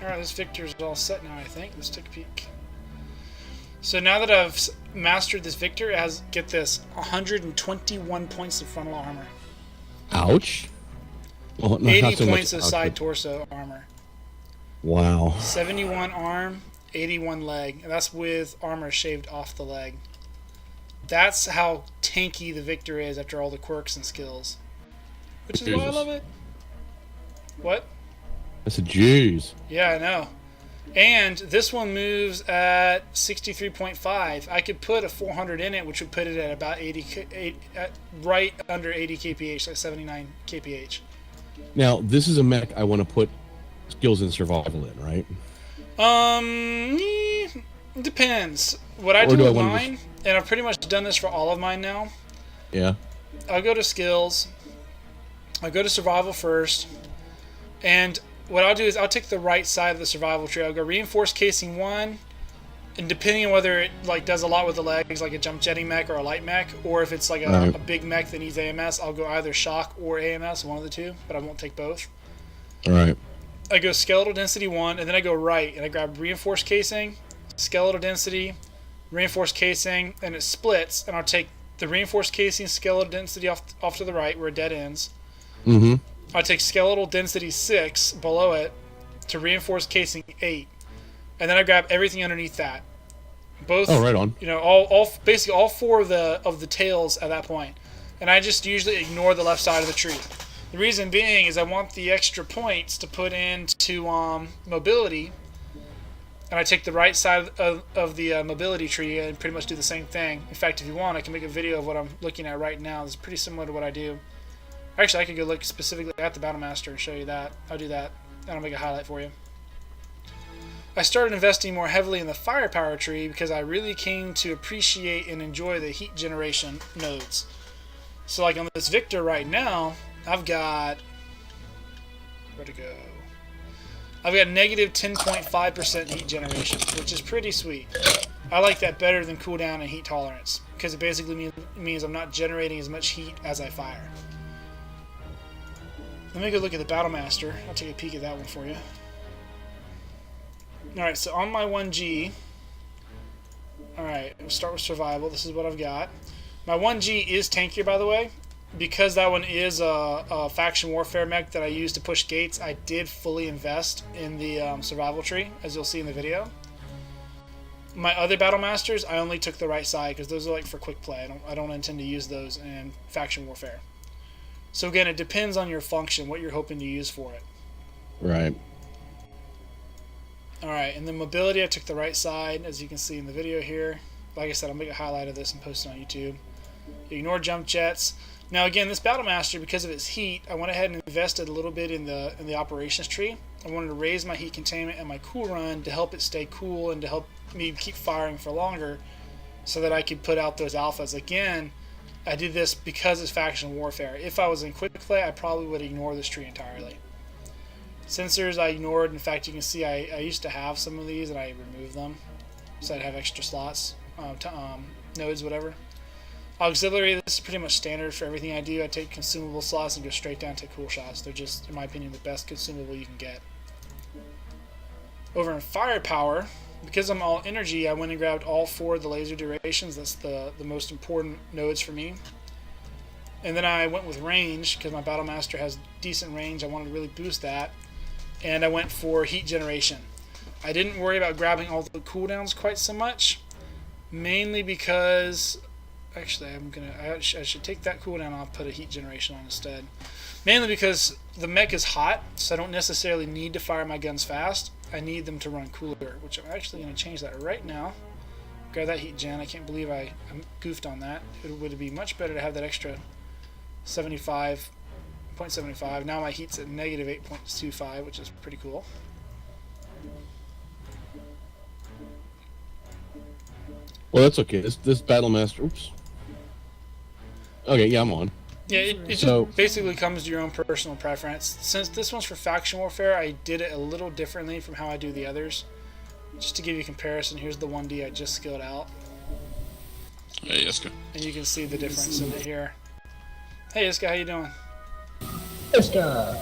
Alright, this Victor's all set now, I think. Let's take a peek. So now that I've mastered this Victor, it has, get this, 121 points of frontal armor. Ouch. Well, no, 80 so points of side torso armor. Wow. 71 arm, 81 leg. And that's with armor shaved off the leg. That's how tanky the Victor is after all the quirks and skills. Which is why I love it. What? That's a Jews. Yeah, I know. And this one moves at 63.5. I could put a 400 in it, which would put it at about 80, right under 80 kph, like 79 kph. Now, this is a mech I want to put skills in survival in, right? It depends. What I do with mine, and I've pretty much done this for all of mine now. Yeah. I'll go to skills. I'll go to survival first. And what I'll do is I'll take the right side of the survival tree. I'll go reinforced casing 1, and depending on whether it like does a lot with the legs, like a jump jetting mech or a light mech, or if it's like a big mech that needs AMS, I'll go either shock or AMS, one of the two, but I won't take both. All right. I go skeletal density 1, and then I go right, and I grab reinforced casing, skeletal density, reinforced casing, and it splits, and I'll take the reinforced casing, skeletal density off to the right where it dead ends. Mm-hmm. I take skeletal density 6 below it to reinforced casing 8, and then I grab everything underneath that. Both. Oh, right on. You know, basically all 4 of the tails at that point, and I just usually ignore the left side of the tree. The reason being is I want the extra points to put into mobility, and I take the right side of the mobility tree and pretty much do the same thing. In fact, if you want, I can make a video of what I'm looking at right now. It's pretty similar to what I do. Actually, I could go look specifically at the Battle Master and show you that. I'll do that, and I'll make a highlight for you. I started investing more heavily in the firepower tree because I really came to appreciate and enjoy the heat generation nodes. So like on this Victor right now, I've got... where'd it go? I've got negative 10.5% heat generation, which is pretty sweet. I like that better than cooldown and heat tolerance, because it basically means I'm not generating as much heat as I fire. Let me go look at the Battle Master. I'll take a peek at that one for you. Alright, so on my OneG, alright, we'll start with survival. This is what I've got. My OneG is tankier, by the way. Because that one is a faction warfare mech that I use to push gates, I did fully invest in the survival tree, as you'll see in the video. My other Battle Masters, I only took the right side, because those are like for quick play. I don't intend to use those in faction warfare. So again, it depends on your function, what you're hoping to use for it. Right. Alright, and then mobility, I took the right side, as you can see in the video here. Like I said, I'll make a highlight of this and post it on YouTube. Ignore jump jets. Now again, this Battle Master, because of its heat, I went ahead and invested a little bit in the operations tree. I wanted to raise my heat containment and my cool run to help it stay cool and to help me keep firing for longer so that I could put out those alphas. Again, I did this because it's faction warfare. If I was in quick play, I probably would ignore this tree entirely. Sensors I ignored. In fact, you can see I used to have some of these and I removed them so I'd have extra slots, nodes, whatever. Auxiliary, this is pretty much standard for everything I do. I take consumable slots and go straight down to cool shots. They're just, in my opinion, the best consumable you can get. Over in firepower, because I'm all energy, I went and grabbed all 4 of the laser durations. That's the most important nodes for me. And then I went with range, because my Battle Master has decent range. I wanted to really boost that. And I went for heat generation. I didn't worry about grabbing all the cooldowns quite so much, mainly because... actually, I should take that cooldown off, put a heat generation on instead. Mainly because the mech is hot, so I don't necessarily need to fire my guns fast. I need them to run cooler, which I'm actually going to change that right now. Grab that heat gen. I can't believe I goofed on that. It would be much better to have that extra 75.75. Now my heat's at negative 8.25, which is pretty cool. Well, that's okay. This Battle Master... oops. Okay, yeah, I'm on. Yeah, it just basically comes to your own personal preference. Since this one's for faction warfare, I did it a little differently from how I do the others. Just to give you a comparison, here's the 1D I just skilled out. Hey, Iska. And you can see the difference in it here. Hey, Iska, how you doing? Iska.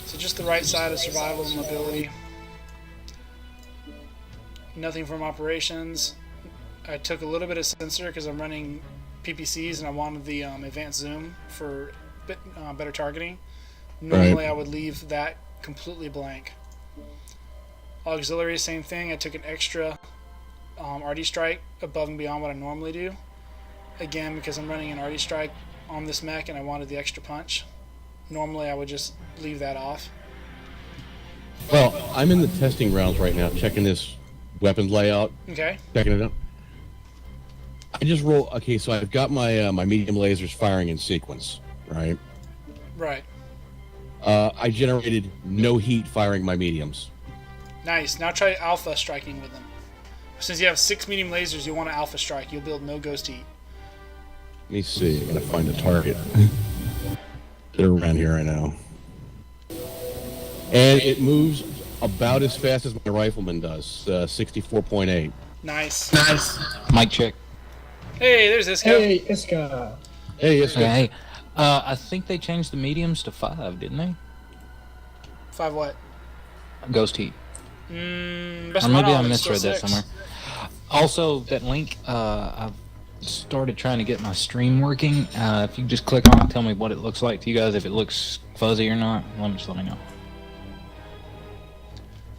So just the right side of survival and mobility. Nothing from operations. I took a little bit of sensor because I'm running PPCs and I wanted the advanced zoom for better targeting. Normally I would leave that completely blank. Auxiliary, same thing. I took an extra RD strike above and beyond what I normally do. Again, because I'm running an RD strike on this mech and I wanted the extra punch. Normally I would just leave that off. Well, I'm in the testing rounds right now, checking this weapons layout. Okay. Checking it out. I just roll. Okay, so I've got my my medium lasers firing in sequence, right? Right. I generated no heat firing my mediums. Nice. Now try alpha striking with them. Since you have 6 medium lasers, you want to alpha strike. You'll build no ghost heat. Let me see. I gotta find a target. They're around here right now. And it moves about as fast as my rifleman does. 64.8. Nice. Mic check. Hey, there's this guy. Hey, Iska. Hey, it's good. Hey, I think they changed the mediums to 5, didn't they? 5 what? Ghost heat. Best Or of my maybe I knowledge, misread still that 6. somewhere. Also, that link, I've started trying to get my stream working. If you just click on it, tell me what it looks like to you guys. If it looks fuzzy or not, let me know.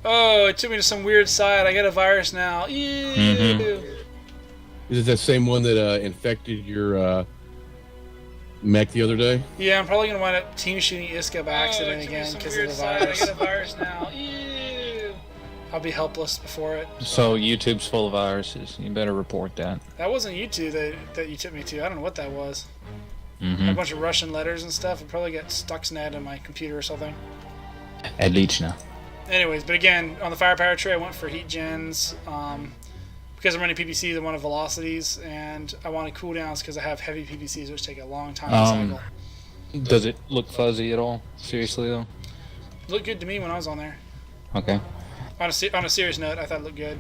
Oh, it took me to some weird site. I got a virus now. Ew. Is it that same one that infected your mech the other day? Yeah, I'm probably gonna wind up team shooting Iska by accident again because of the virus. I got a virus now. Ew. I'll be helpless before it. So YouTube's full of viruses. You better report that. That wasn't YouTube that you took me to. I don't know what that was. A Mm-hmm. bunch of Russian letters and stuff. It probably got Stuxnet in my computer or something. Отлично. Anyways, but again, on the firepower tree, I went for heat gens. Because I'm running PPCs, I wanted velocities, and I wanted cooldowns because I have heavy PPCs, which take a long time to cycle. Does it look fuzzy at all? Seriously though? Looked good to me when I was on there. Okay. On a serious note, I thought it looked good.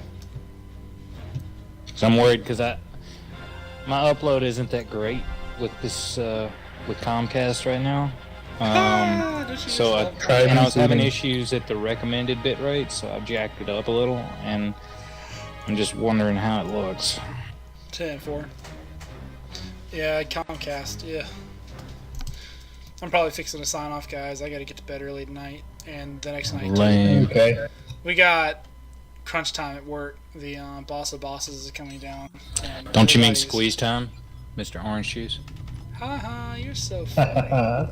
So I'm worried because my upload isn't that great with this with Comcast right now. So I was having issues at the recommended bit rate, so I jacked it up a little, and I'm just wondering how it looks. 10-4. Yeah, Comcast. Yeah. I'm probably fixing to sign off, guys. I got to get to bed early tonight, and the next night. Lame. Okay. We got crunch time at work. The boss of bosses is coming down. Don't you mean everybody's- squeeze time, Mr. Orange Juice? Ha ha, you're so funny.